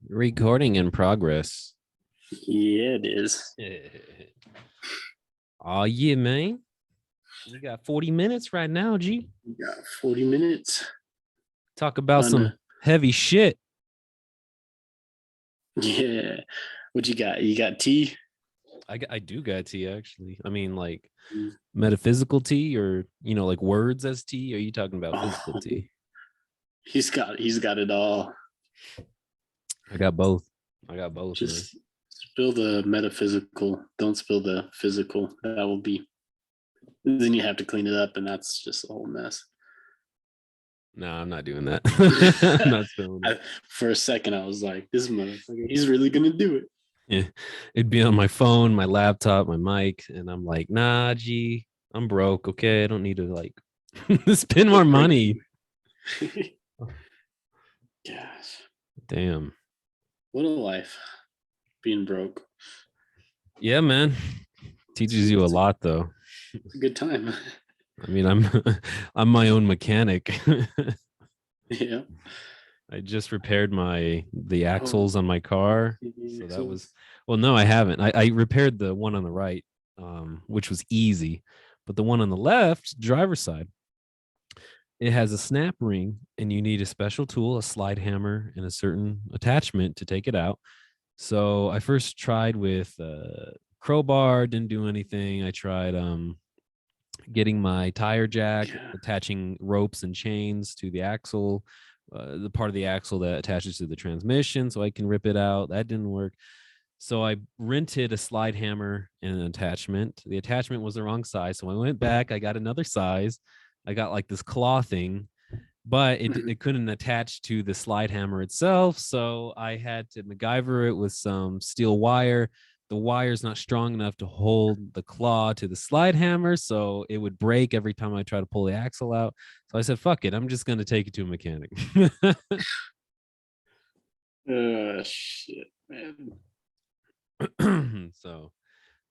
Recording in progress. Yeah, it is. Oh yeah, man. We got 40 minutes right now, G. We got 40 minutes. Talk about some heavy shit. Yeah. What you got? You got tea? I do got tea, actually. I mean, like metaphysical tea or, like words as tea? Or are you talking about physical tea? He's got it all. I got both. Man. Just spill the metaphysical. Don't spill the physical. That will be. Then you have to clean it up, and that's just a whole mess. No, I'm not doing that. I'm not spilling it. For a second, I was like, "This motherfucker, he's really gonna do it." Yeah, it'd be on my phone, my laptop, my mic, and I'm like, nah, G, I'm broke. Okay, I don't need to like spend more money. Gosh, damn, what a life, being broke. Yeah, man, teaches you a lot, though. It's a good time. I mean, I'm my own mechanic. Yeah. I just repaired the axles on my car. So that was, well, no, I haven't. I repaired the one on the right, which was easy, but the one on the left, driver's side, it has a snap ring, and you need a special tool, a slide hammer, and a certain attachment to take it out. So I first tried with crowbar, didn't do anything. I tried getting my tire jack, attaching ropes and chains to the axle, the part of the axle that attaches to the transmission, so I can rip it out. That didn't work. So I rented a slide hammer and an attachment. The attachment was the wrong size, so I went back. I got another size. I got like this claw thing, but it couldn't attach to the slide hammer itself. So I had to MacGyver it with some steel wire. The wire's not strong enough to hold the claw to the slide hammer, so it would break every time I try to pull the axle out. So I said, fuck it, I'm just going to take it to a mechanic. Shit, man. So,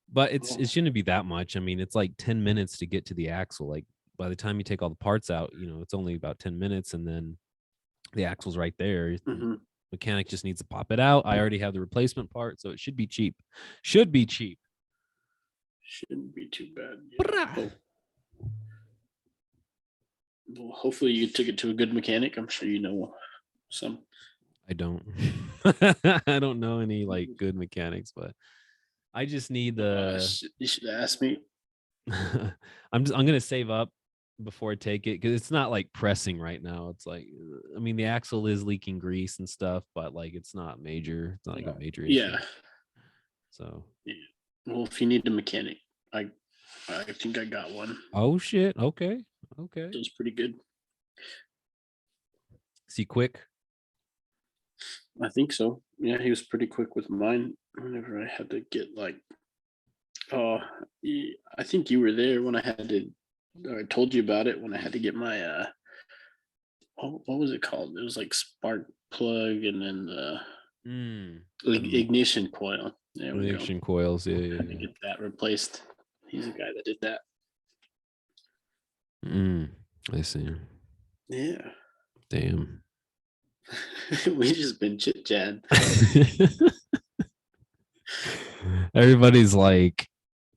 but it shouldn't be that much. I mean, it's like 10 minutes to get to the axle. Like by the time you take all the parts out, it's only about 10 minutes, and then the axle's right there. Mechanic just needs to pop it out. I already have the replacement part, so it should be cheap. Shouldn't be too bad. Yeah. Well, hopefully you took it to a good mechanic. I'm sure you know some. I don't. I don't know any like good mechanics, but I just need you should ask me. I'm gonna save up before I take it, because it's not like pressing right now. It's like, I mean, the axle is leaking grease and stuff, but like it's not major. It's not like a major issue. Yeah. So yeah. Well, if you need a mechanic, I think I got one. Oh shit. Okay. It was pretty good. Is he quick? I think so. Yeah, he was pretty quick with mine. Whenever I had to get like, I think you were there when I had to. I told you about it when I had to get my what was it called? It was like spark plug and then the ignition coil. There we go. Ignition coils. Yeah. I had to get that replaced. He's the guy that did that. I see. Yeah. Damn. We just been chit chatting. Everybody's like,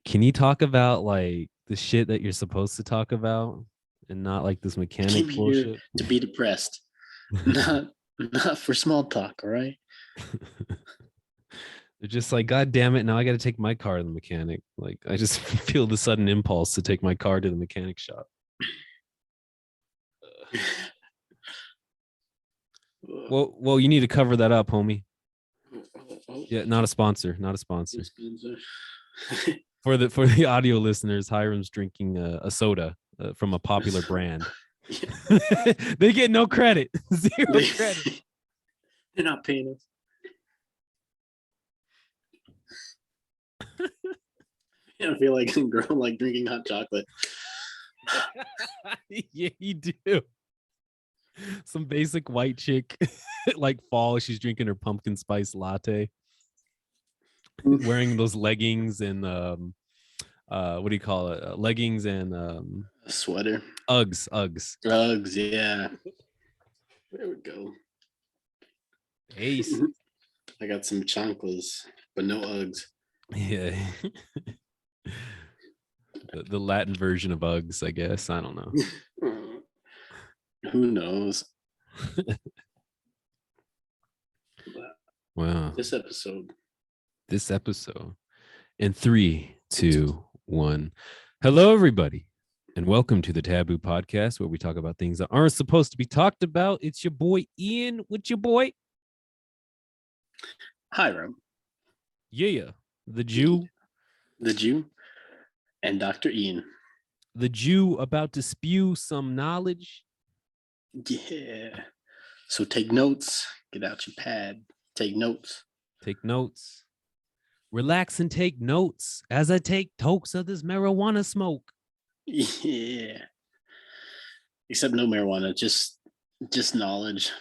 can you talk about like the shit that you're supposed to talk about and not like this mechanic bullshit? To be depressed, not for small talk. All right. They're just like, God damn it, now I got to take my car to the mechanic. Like, I just feel the sudden impulse to take my car to the mechanic shop. Well, you need to cover that up, homie. Yeah, not a sponsor. For the audio listeners, Hiram's drinking a soda from a popular brand. They get no credit. Zero credit. They're not paying us. I feel like a girl like drinking hot chocolate. Yeah, you do. Some basic white chick, like fall, she's drinking her pumpkin spice latte, wearing those leggings and what do you call it? Leggings and sweater. Uggs. Yeah. There we go. Ace. I got some chanclas, but no Uggs. Yeah. The Latin version of Uggs, I guess. I don't know. Who knows? Wow. This episode. In 3, 2, 1. Hello, everybody, and welcome to the Taboo podcast, where we talk about things that aren't supposed to be talked about. It's your boy Ian with your boy Hyram. Yeah, the Jew. The Jew and Dr. Ian. The Jew about to spew some knowledge. Yeah. So take notes. Get out your pad. Take notes. Take notes. Relax and take notes as I take tokes of this marijuana smoke. Yeah. Except no marijuana, just knowledge.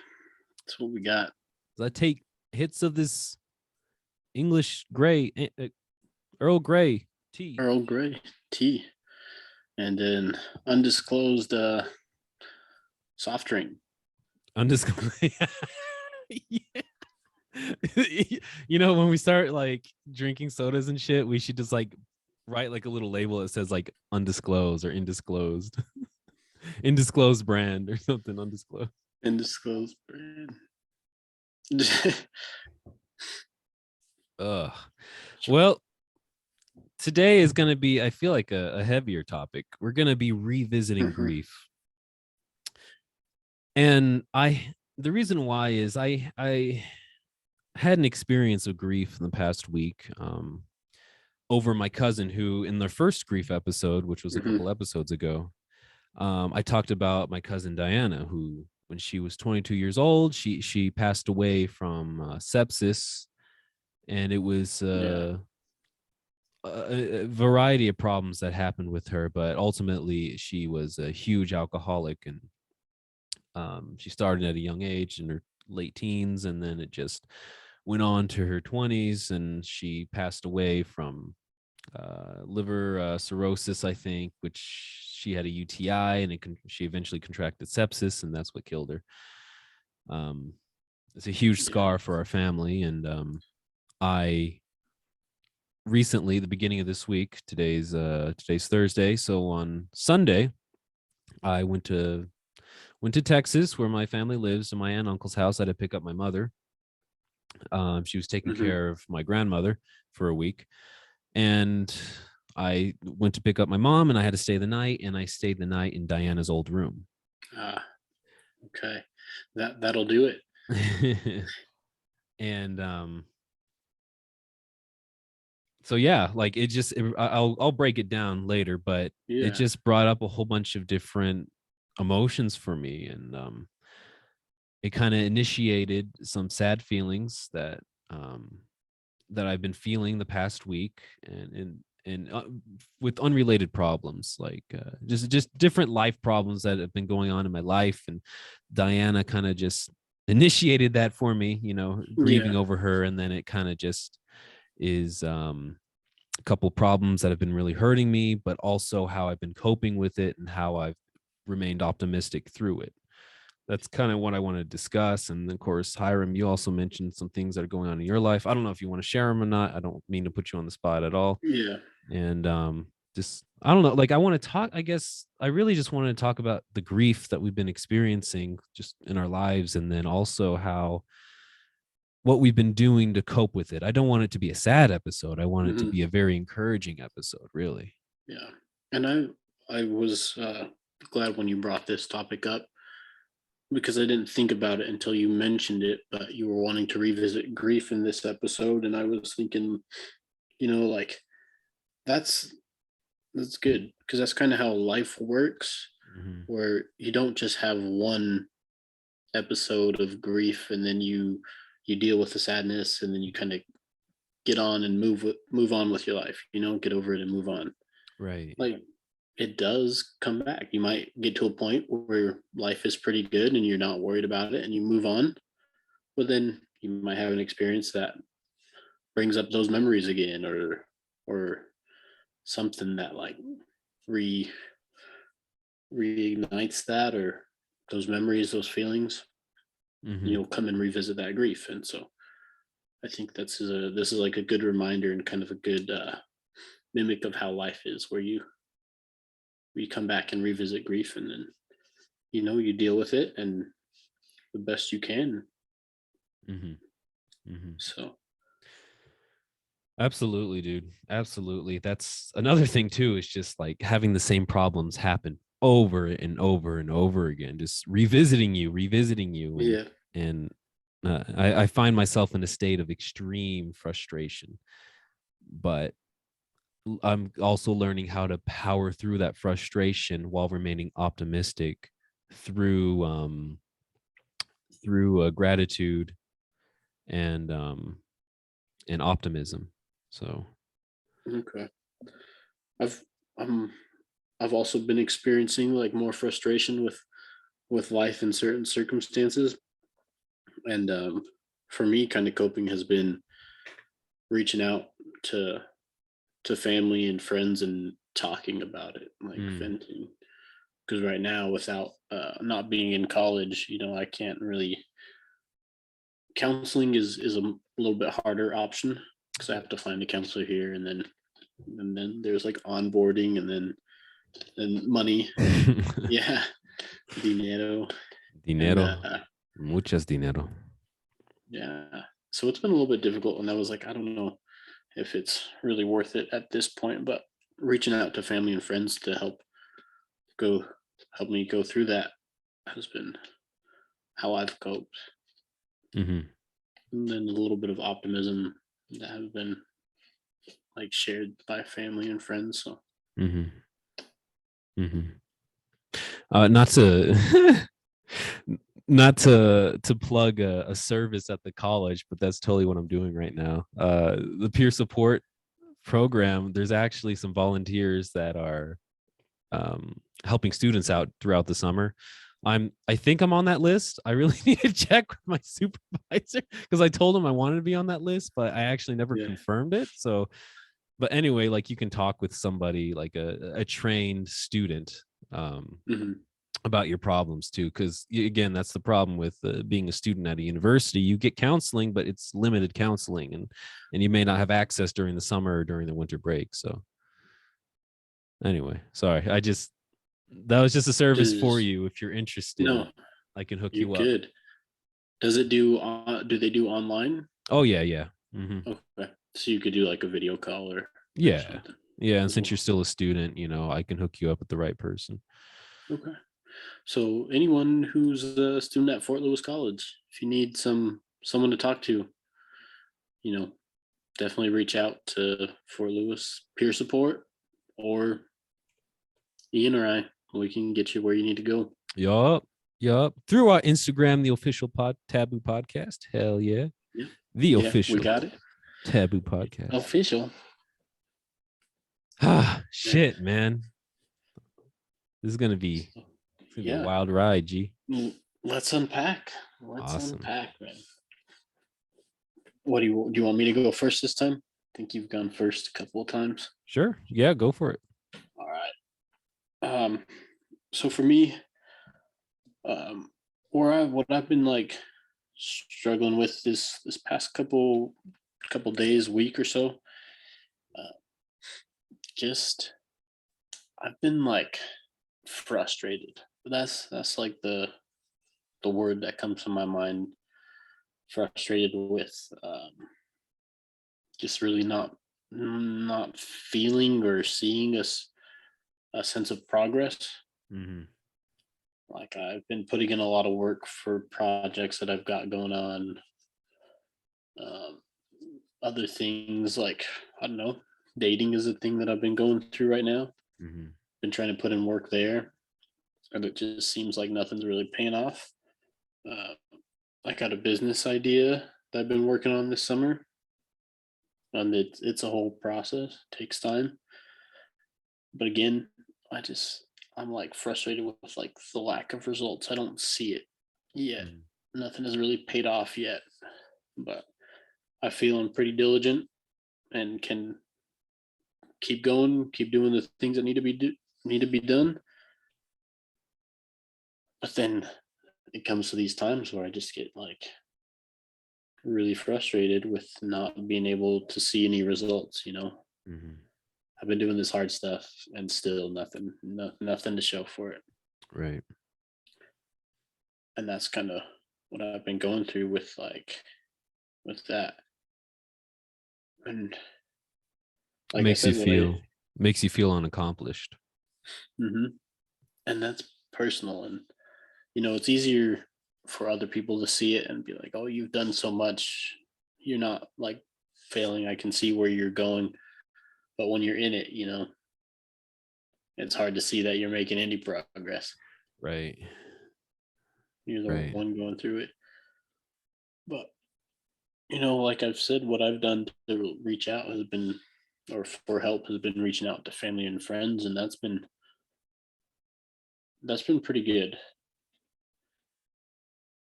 That's what we got. As I take hits of this English Grey, Earl Grey tea. Earl Grey tea. And then undisclosed soft drink. Undisclosed. Yeah. You know, when we start like drinking sodas and shit, we should just like write like a little label that says like undisclosed or indisclosed. Indisclosed brand or something. Undisclosed brand. Well, today is going to be, I feel like, a heavier topic. We're going to be revisiting grief. And the reason why is I had an experience of grief in the past week over my cousin, who in their first grief episode, which was a couple episodes ago, I talked about my cousin Diana, who when she was 22 years old, she passed away from sepsis, and it was a variety of problems that happened with her, but ultimately she was a huge alcoholic, and she started at a young age in her late teens, and then it just went on to her 20s, and she passed away from liver cirrhosis, I think, which she had a UTI, and she eventually contracted sepsis, and that's what killed her. It's a huge scar for our family, and I recently, the beginning of this week, today's Thursday, so on Sunday, I went to Texas, where my family lives, to my aunt and uncle's house. I had to pick up my mother. She was taking care of my grandmother for a week, and I went to pick up my mom, and I had to stay the night, and I stayed the night in Diana's old room. Okay, that'll do it. And so yeah, like I'll break it down later, but it just brought up a whole bunch of different emotions for me, and it kind of initiated some sad feelings that I've been feeling the past week, and with unrelated problems, like just different life problems that have been going on in my life. And Diana kind of just initiated that for me, grieving over her, and then it kind of just is a couple problems that have been really hurting me, but also how I've been coping with it and how I've remained optimistic through it. That's kind of what I want to discuss. And of course, Hyram, you also mentioned some things that are going on in your life. I don't know if you want to share them or not. I don't mean to put you on the spot at all. Yeah. And just, I don't know, like I want to talk, I guess I really just wanted to talk about the grief that we've been experiencing just in our lives, and then also what we've been doing to cope with it. I don't want it to be a sad episode. I want it to be a very encouraging episode, really. Yeah. And I was glad when you brought this topic up, because I didn't think about it until you mentioned it, but you were wanting to revisit grief in this episode. And I was thinking, like that's good, because that's kind of how life works, where you don't just have one episode of grief and then you deal with the sadness, and then you kind of get on and move on with your life, get over it and move on. Right. Like, it does come back. You might get to a point where life is pretty good and you're not worried about it and you move on, but then you might have an experience that brings up those memories again, or something that like reignites that, or those memories, those feelings. You'll come and revisit that grief. And so I think this is like a good reminder and kind of a good mimic of how life is, where you come back and revisit grief, and then you deal with it and the best you can. So Absolutely, dude. Absolutely. That's another thing too, is just like having the same problems happen over and over and over again, just revisiting you. yeah. And I find myself in a state of extreme frustration, but I'm also learning how to power through that frustration while remaining optimistic through gratitude and optimism. So Okay. I've um I've also been experiencing like more frustration with life in certain circumstances, and for me, kind of coping has been reaching out to family and friends and talking about it, like mm, venting. Because right now, without not being in college, I can't really. Counseling is a little bit harder option because I have to find a counselor here, and then there's like onboarding, and money. Yeah, dinero, and dinero, muchas dinero. yeah. So it's been a little bit difficult, and I was like, I don't know if it's really worth it at this point, but reaching out to family and friends to go help me go through that has been how I've coped. Mm-hmm. And then a little bit of optimism that have been like shared by family and friends. So Mm-hmm. Mm-hmm. Not to not to plug a service at the college, but that's totally what I'm doing right now. The peer support program. There's actually some volunteers that are helping students out throughout the summer. I think I'm on that list. I really need to check with my supervisor because I told him I wanted to be on that list, but I actually never yeah. confirmed it. So, but anyway, like you can talk with somebody like a trained student Hmm. about your problems too, because again, that's the problem with being a student at a university. You get counseling, but it's limited counseling, and you may not have access during the summer or during the winter break. So anyway, sorry, that was just a service for Does you. If you're interested, no, I can hook you're you up. good. Does it do they do online? Oh yeah, yeah. Mm-hmm. Okay. So you could do like a video call or Yeah, something yeah. And as since you're well. still a student, I can hook you up with the right person. Okay. So anyone who's a student at Fort Lewis College, if you need someone to talk to, you know, definitely reach out to Fort Lewis peer support, or Ian or I. We can get you where you need to go. Yup, yup. Through our Instagram, the official Taboo podcast. Hell yeah, Yeah. the Yeah, we official got it. Taboo podcast. Official. Ah, Yeah. shit, man. This is So, gonna be a yeah. wild ride, G. Let's unpack. Let's Awesome. unpack, man. What do you want me to go first this time? I think you've gone first a couple of times. Sure. Yeah, go for it. All right. So for me, what I've been like struggling with this past couple days, week or so, uh, just I've been like frustrated. That's like the word that comes to my mind. Frustrated with just really not feeling or seeing a sense of progress. Mm-hmm. Like I've been putting in a lot of work for projects that I've got going on. Um, Other things like, I don't know, dating is a thing that I've been going through right now. Mm-hmm. Been trying to put in work there, and it just seems like nothing's really paying off. Uh, I got a business idea that I've been working on this summer, and it's a whole process. It takes time, but again, I'm like frustrated with like the lack of results. I don't see it yet. Mm-hmm. Nothing has really paid off yet, but I feel I'm pretty diligent and can keep going, keep doing the things that need to be done. But then it comes to these times where I just get like really frustrated with not being able to see any results. Mm-hmm. I've been doing this hard stuff and still nothing, nothing to show for it. Right. And that's kind of what I've been going through with that. And It like I said, makes you feel unaccomplished. Mhm. And that's personal. And it's easier for other people to see it and be like, "Oh, you've done so much. You're not like failing. I can see where you're going." But when you're in it, it's hard to see that you're making any progress. Right. You're the Right. one going through it. But like I've said, what I've done to reach out has been, or for help, has been reaching out to family and friends, and that's been pretty good.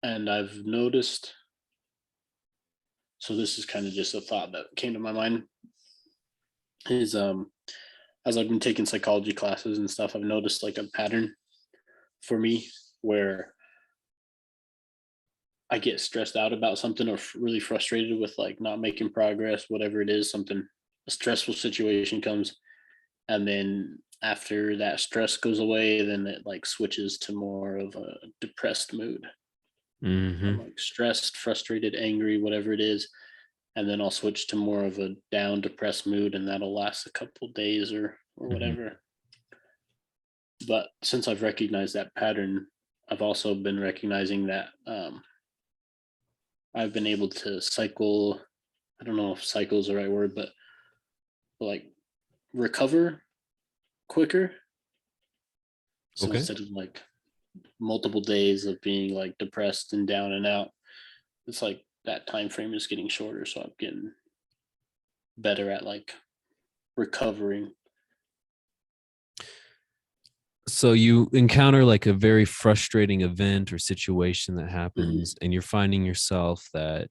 And I've noticed. So this is kind of just a thought that came to my mind. Is as I've been taking psychology classes and stuff, I've noticed like a pattern for me where I get stressed out about something or really frustrated with like not making progress, whatever it is, something, a stressful situation comes. And then after that stress goes away, then it like switches to more of a depressed mood. I'm Mm-hmm. like stressed, frustrated, angry, whatever it is. And then I'll switch to more of a down, depressed mood, and that'll last a couple days or Mm-hmm. whatever. But since I've recognized that pattern, I've also been recognizing that I've been able to cycle. I don't know if cycle is the right word, but like recover quicker. So Okay. instead of like multiple days of being like depressed and down and out, it's like that time frame is getting shorter. So I'm getting better at like recovering. So you encounter like a very frustrating event or situation that Mhm. happens, and you're finding yourself that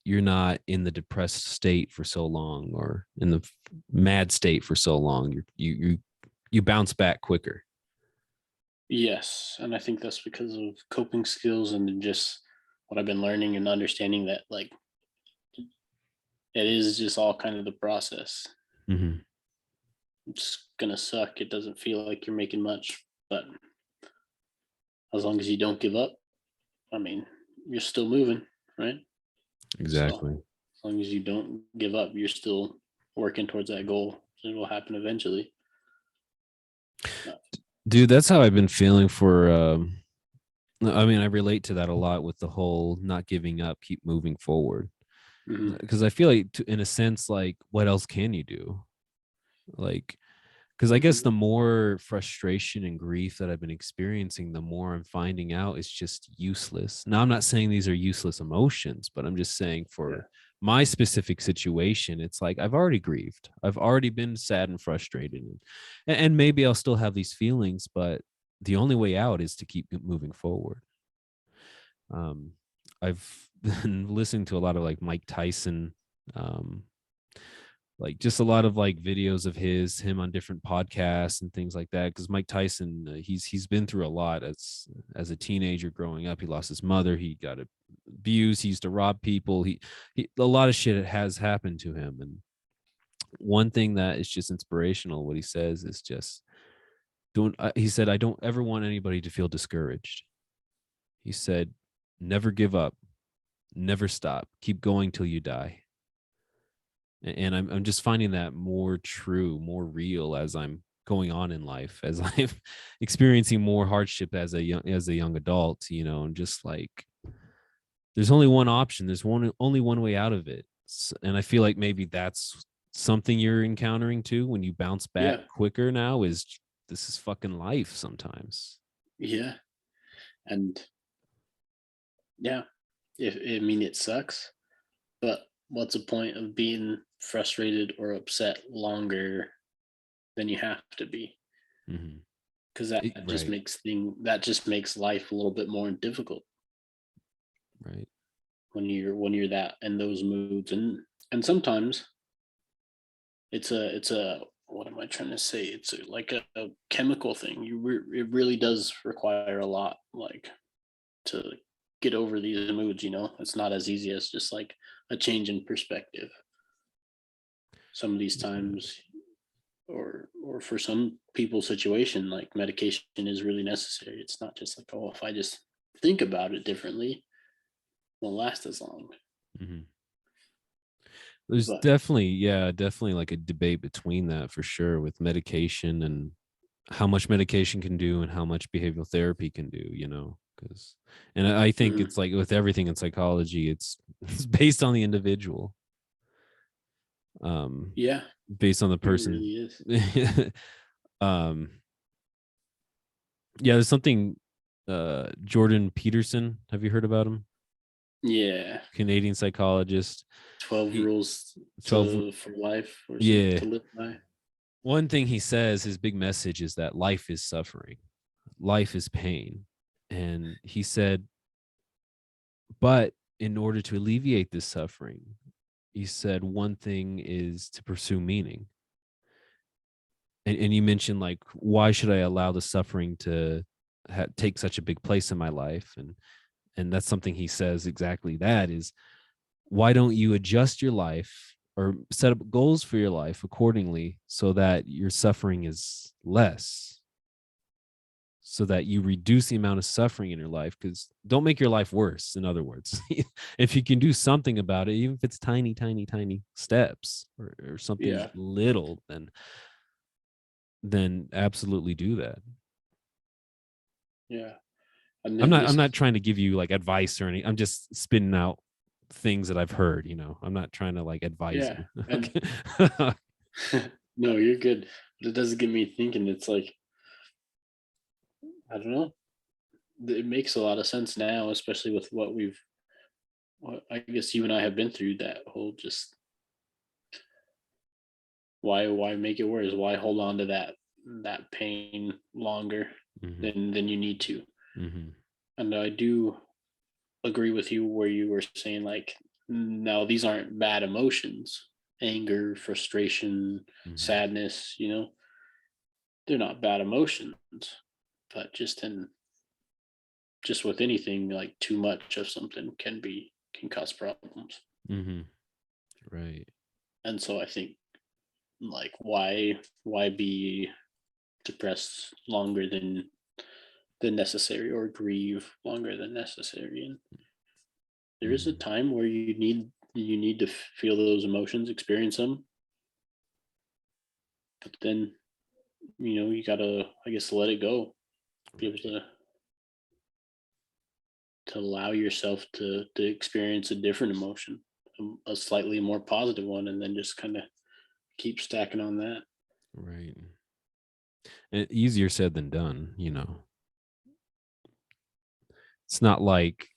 you're not in the depressed state for so long, or in the mad state for so long. You bounce back quicker. Yes, and I think that's because of coping skills and just what I've been learning and understanding that like it is just all kind of the process. Mm-hmm. It's gonna suck. It doesn't feel like you're making much, but as long as you don't give up, I mean, you're still moving, right? So Exactly. as long as you don't give up, you're still working towards that goal. It will happen eventually. Dude, that's how I've been feeling for I mean, I relate to that a lot with the whole not giving up, keep moving forward. Mhm. Because I feel like, in a sense, like, what else can you do? Like, because I guess the more frustration and grief that I've been experiencing, the more I'm finding out it's just useless. Now, I'm not saying these are useless emotions, but I'm just saying Yeah. for my specific situation, it's like I've already grieved. I've already been sad and frustrated. And maybe I'll still have these feelings, but the only way out is to keep moving forward. Um, I've been listening to a lot of like Mike Tyson, um, like just a lot of like videos of him on different podcasts and things like that. Because Mike Tyson, he's been through a lot as a teenager growing up. He lost his mother. He got abused. He used to rob people. He a lot of shit has happened to him. And one thing that is just inspirational, what he says is just don't. He said, "I don't ever want anybody to feel discouraged." He said, "Never give up. Never stop. Keep going till you die." And I'm just finding that more true, more real as I'm going on in life, as I'm experiencing more hardship as a young adult, and just like there's only one option. There's only one way out of it. And I feel like maybe that's something you're encountering too when you bounce back Yeah. quicker now is this is fucking life sometimes. Yeah. And yeah, if I mean it sucks, but what's the point of being frustrated or upset longer than you have to be? Hmm. Because Right, that just makes life a little bit more difficult right. when you're that in those moods. And sometimes it's a what am I trying to say? It's like a chemical thing. It really does require a lot, like to get over these moods. It's not as easy as just like a change in perspective. Some of these times, or for some people's situation, like medication is really necessary. It's not just like, oh, if I just think about it differently, it won't last as long. Mm-hmm. There's definitely like a debate between that for sure, with medication and how much medication can do and how much behavioral therapy can do, because, and I think it's like with everything in psychology, it's based on the individual. Yeah, based on the person. It really is. Yeah, there's something, Jordan Peterson, have you heard about him? Yeah. Canadian psychologist. 12 rules 12 for life, or something, yeah, to live by. one thing he says, his big message is that life is suffering, life is pain. And he said, but in order to alleviate this suffering, he said, one thing is to pursue meaning. And you mentioned, like, why should I allow the suffering to take such a big place in my life? And that's something he says, exactly that is, why don't you adjust your life or set up goals for your life accordingly so that your suffering is less, so that you reduce the amount of suffering in your life? Because don't make your life worse. In other words, if you can do something about it, even if it's tiny, tiny, tiny steps, or something little, then absolutely do that. Yeah. I'm not trying to give you like advice or anything. I'm just spitting out things that I've heard, I'm not trying to like advise you. And no, you're good. But it does get me thinking. It's like, I don't know. It makes a lot of sense now, especially with what I guess you and I have been through, that whole just why make it worse? Why hold on to that pain longer than you need to? And I do agree with you where you were saying, like, no, these aren't bad emotions. Anger, frustration, sadness, they're not bad emotions. But just with anything, like too much of something can cause problems. Right. And so I think, like, why be depressed longer than necessary, or grieve longer than necessary? And there is a time where you need to feel those emotions, experience them, but then you gotta, I guess, let it go, be able to allow yourself to experience a different emotion, a slightly more positive one, and then just kind of keep stacking on that. Right. And easier said than done. It's not like,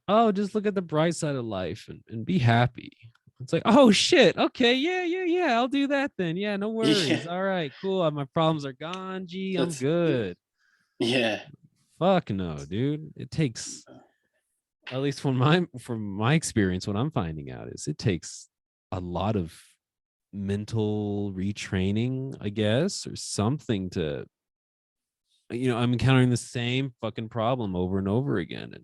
oh, just look at the bright side of life and be happy. It's like, oh shit, okay, yeah, I'll do that then. Yeah, no worries. Yeah. All right, cool. My problems are gone. Gee, I'm good. Yeah. Fuck no, dude. It takes, at least from my experience, what I'm finding out is it takes a lot of mental retraining, I guess, or something to, I'm encountering the same fucking problem over and over again.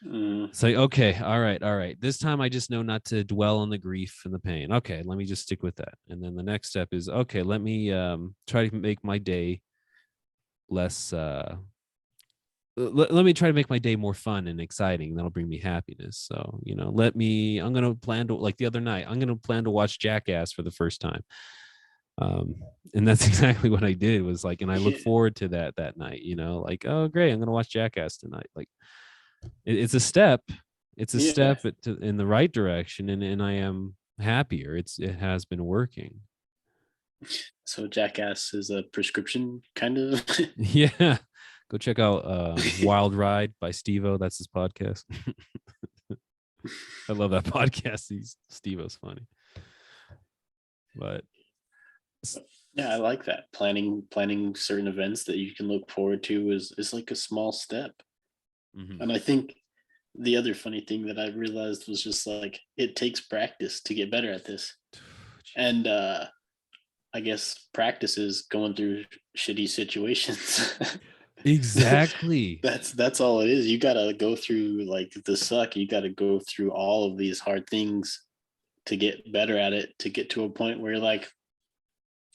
And it's like, okay, all right. This time I just know not to dwell on the grief and the pain. Okay, let me just stick with that. And then the next step is, okay, let me try to make my day less let me try to make my day more fun and exciting. That'll bring me happiness. So, I'm going to plan to, like the other night, I'm going to plan to watch Jackass for the first time. And that's exactly what I did, was like, and I look forward to that night, like, oh, great, I'm going to watch Jackass tonight. Like, it's a step. It's a step in the right direction. And I am happier. It has been working. So Jackass is a prescription, kind of. Yeah. Go check out Wild Ride by Steve-O. That's his podcast. I love that podcast. Steve-O's funny. But yeah, I like that. Planning certain events that you can look forward to is like a small step. And I think the other funny thing that I realized was just like, it takes practice to get better at this. And I guess practice is going through shitty situations. Exactly. That's all it is. You gotta go through like the suck. You gotta go through all of these hard things to get better at it, to get to a point where you're like,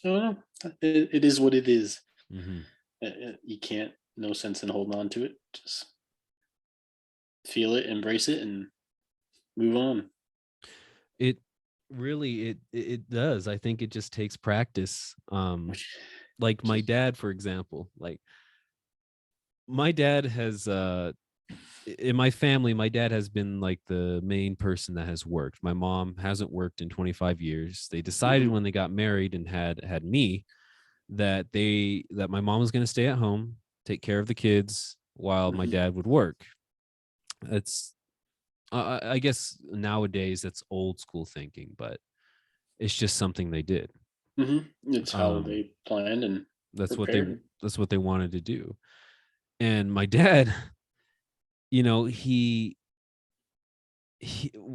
oh, it is what it is. Mm-hmm. You can't, no sense in holding on to it. Just feel it, embrace it, and move on. It really it does. I think it just takes practice. Like my dad, for example, like my dad has in my family, my dad has been like the main person that has worked. My mom hasn't worked in 25 years. They decided Mhm. when they got married and had me that my mom was going to stay at home, take care of the kids while my Mhm. dad would work. It's I guess nowadays that's old school thinking, but it's just something they did. Mhm. It's how Um, they planned and that's what they prepared. that's what they wanted to do. And my dad, you know, he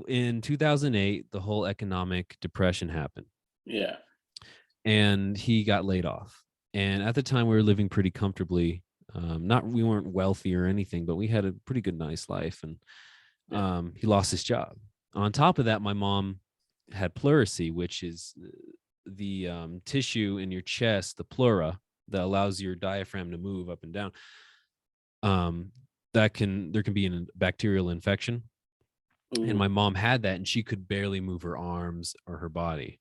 in 2008, the whole economic depression happened, Yeah. and he got laid off. And at the time, we were living pretty comfortably. Not we weren't wealthy or anything, but we had a pretty good, nice life. And Yeah. he lost his job. On top of that, my mom had pleurisy, which is the tissue in your chest, the pleura that allows your diaphragm to move up and down. Um, there can be a bacterial infection, and Ooh. my mom had that, and she could barely move her arms or her body,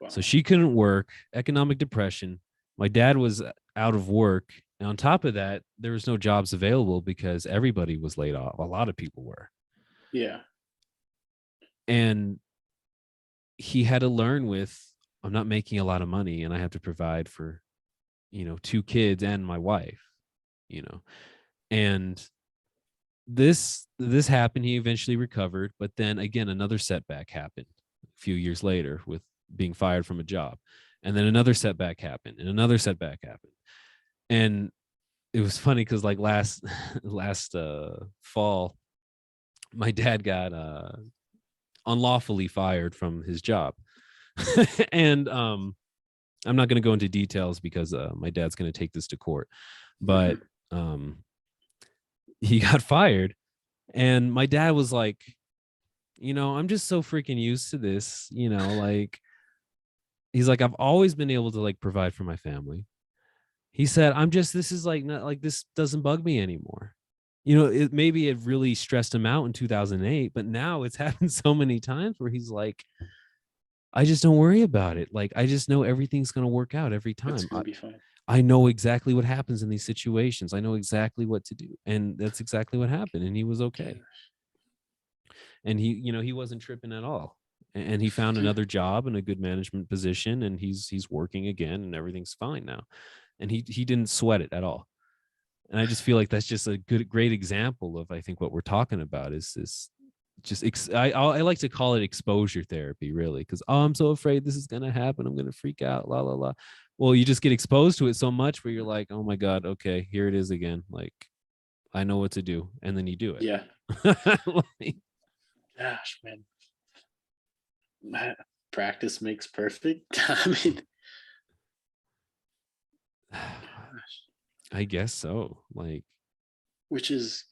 so Wow. she couldn't work. Economic depression. My dad was out of work, and on top of that, there was no jobs available because everybody was laid off. A lot of people were, Yeah. and he had to learn with, I'm not making a lot of money and I have to provide for, two kids and my wife, you know. And this happened. He eventually recovered, but then again another setback happened a few years later with being fired from a job. And then another setback happened and another setback happened. And it was funny because like last fall, my dad got unlawfully fired from his job. And I'm not going to go into details because my dad's going to take this to court, but Mhm. um, he got fired, and my dad was like, I'm just so freaking used to this, like he's like, I've always been able to like provide for my family. He said, this is like not like this doesn't bug me anymore. Maybe it really stressed him out in 2008, but now it's happened so many times where he's like, I just don't worry about it. Like I just know everything's going to work out every It's time. gonna be fine. I know exactly what happens in these situations. I know exactly what to do. And that's exactly what happened. And he was okay. And he wasn't tripping at all. And he found another job in a good management position, and he's working again, and everything's fine now. And he didn't sweat it at all. And I just feel like that's just a great example of, I think, what we're talking about is this just I like to call it exposure therapy, really, because I'm so afraid this is gonna happen. I'm gonna freak out, la la la. Well, you just get exposed to it so much where you're like, oh my god, okay, here it is again. Like I know what to do, and then you do Yeah. it. Like, Gosh, man. Practice makes perfect. I mean, gosh, I guess so. Like, which is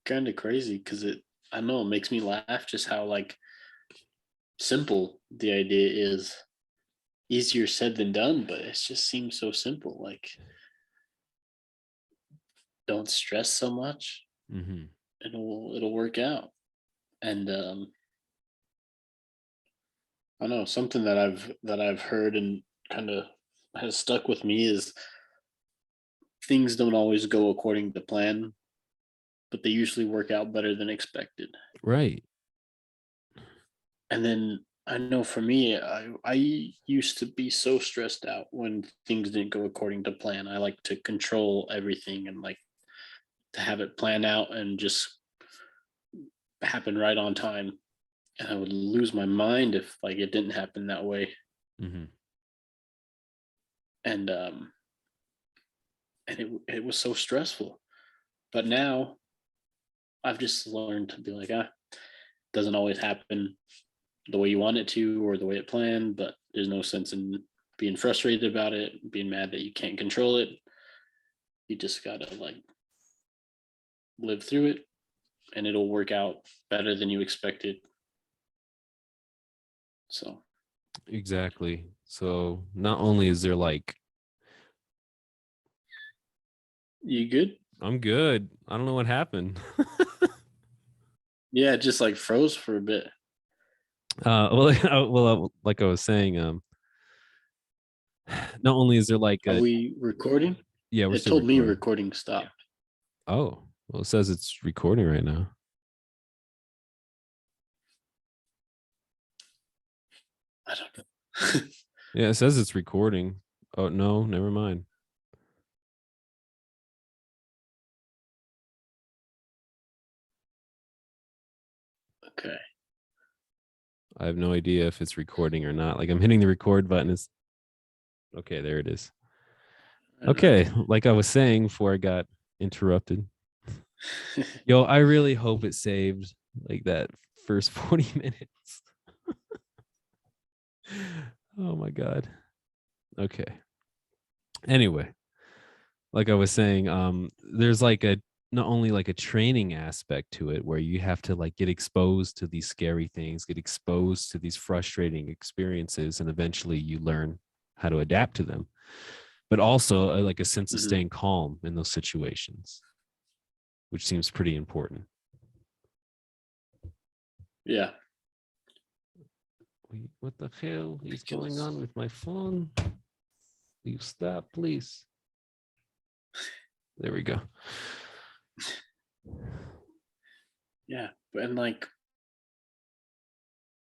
kind of crazy because I know it makes me laugh just how like simple the idea is. Easier said than done, but it just seems so simple. Like, don't stress so much. mhm. It'll work out. And I know something that I've heard and kind of has stuck with me is things don't always go according to plan, but they usually work out better than expected. Right. And then I know for me, I used to be so stressed out when things didn't go according to plan. I like to control everything and like to have it planned out and just happen right on time. And I would lose my mind if like it didn't happen that way. Mhm. And it was so stressful. But now I've just learned to be like, doesn't always happen the way you want it to or the way it planned, but there's no sense in being frustrated about it, being mad that you can't control it. You just gotta like live through it, and it'll work out better than you expected. So exactly. So not only is there like, you good? I'm good. I don't know what happened. Yeah, it just like froze for a bit. Like I was saying, not only is there like Are a, we recording? yeah, we're It still told me recording. recording stopped. Oh, well, it says it's recording right now. I don't know. Yeah, it says it's recording. Oh no, never mind. Okay. I have no idea if it's recording or not. Like I'm hitting the record button. It's okay, there it is. Okay, like I was saying before I got interrupted. Yo, I really hope it saved like that first 40 minutes. Oh my god. Okay. Anyway, like I was saying, there's like a not only like a training aspect to it where you have to like get exposed to these scary things, get exposed to these frustrating experiences, and eventually you learn how to adapt to them. But also like a sense of staying calm in those situations, which seems pretty important. Yeah. Wait, what the hell is going on with my phone? Will you stop, please? There we go. Yeah. And like